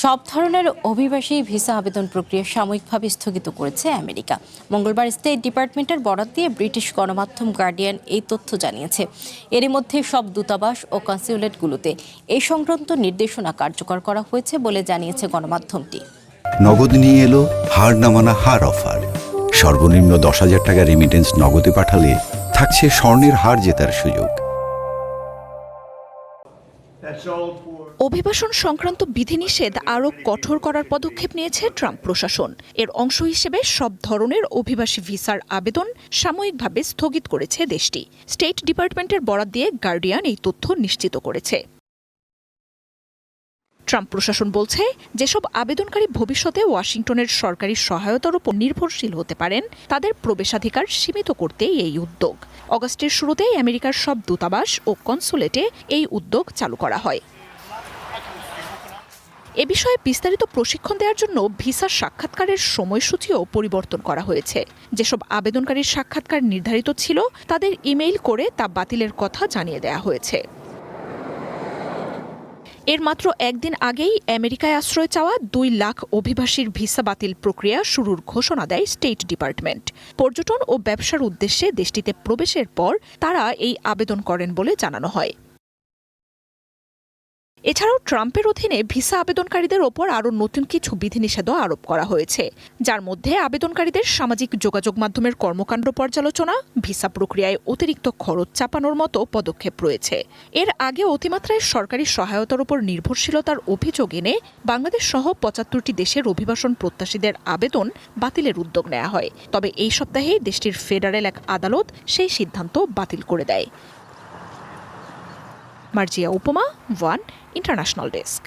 সব ধরনের অভিবাসী ভিসা আবেদন প্রক্রিয়া সাময়িকভাবে স্থগিত করেছে আমেরিকা। মঙ্গলবার স্টেট ডিপার্টমেন্টের বরাত দিয়ে ব্রিটিশ গণমাধ্যম গার্ডিয়ান এই তথ্য জানিয়েছে। এরই মধ্যে সব দূতাবাস ও কনস্যুলেটগুলোতে এই সংক্রান্ত নির্দেশনা কার্যকর করা হয়েছে বলে জানিয়েছে গণমাধ্যমটি। নগদ নিয়ে এলো হার না মানা হার অফার। সর্বনিম্ন 10,000 টাকা রেমিটেন্স নগদে পাঠালে থাকছে স্বর্ণের হার জেতার সুযোগ। অভিবাসন সংক্রান্ত বিধিনিষেধ আরও কঠোর করার পদক্ষেপ নিয়েছে ট্রাম্প প্রশাসন। এর অংশ হিসেবে সব ধরনের অভিবাসী ভিসার আবেদন সাময়িকভাবে স্থগিত করেছে দেশটি। স্টেট ডিপার্টমেন্টের বরাত দিয়ে গার্ডিয়ান এই তথ্য নিশ্চিত করেছে। ট্রাম্প প্রশাসন বলছে, যেসব আবেদনকারী ভবিষ্যতে ওয়াশিংটনের সরকারি সহায়তার উপর নির্ভরশীল হতে পারেন, তাদের প্রবেশাধিকার সীমিত করতেই এই উদ্যোগ। অগাস্টের শুরুতেই আমেরিকার সব দূতাবাস ও কনস্যুলেটে এই উদ্যোগ চালু করা হয়। এ বিষয়ে বিস্তারিত প্রশিক্ষণ দেওয়ার জন্য ভিসা সাক্ষাৎকারের সময়সূচিও পরিবর্তন করা হয়েছে। যেসব আবেদনকারীর সাক্ষাৎকার নির্ধারিত ছিল, তাদের ইমেইল করে তা বাতিলের কথা জানিয়ে দেওয়া হয়েছে। এর মাত্র একদিন আগেই আমেরিকায় আশ্রয় চাওয়া 2 লাখ অভিবাসীর ভিসা বাতিল প্রক্রিয়া শুরুর ঘোষণা দেয় স্টেট ডিপার্টমেন্ট। পর্যটন ও ব্যবসার উদ্দেশ্যে দেশটিতে প্রবেশের পর তারা এই আবেদন করেন বলে জানানো হয়। এছাড়াও ট্রাম্পের অধীনে ভিসা আবেদনকারীদের ওপর আরও নতুন কিছু বিধিনিষেধও আরোপ করা হয়েছে, যার মধ্যে আবেদনকারীদের সামাজিক যোগাযোগ মাধ্যমের কর্মকাণ্ড পর্যালোচনা, ভিসা প্রক্রিয়ায় অতিরিক্ত খরচ চাপানোর মতো পদক্ষেপ রয়েছে। এর আগে অতিমাত্রায় সরকারি সহায়তার উপর নির্ভরশীলতার অভিযোগ এনে বাংলাদেশ সহ 75টি দেশের অভিবাসন প্রত্যাশীদের আবেদন বাতিলের উদ্যোগ নেওয়া হয়। তবে এই সপ্তাহেই দেশটির ফেডারেল এক আদালত সেই সিদ্ধান্ত বাতিল করে দেয়। মার্জিয়া উপমা, ওয়ান ইন্টারন্যাশনাল ডেস্ক।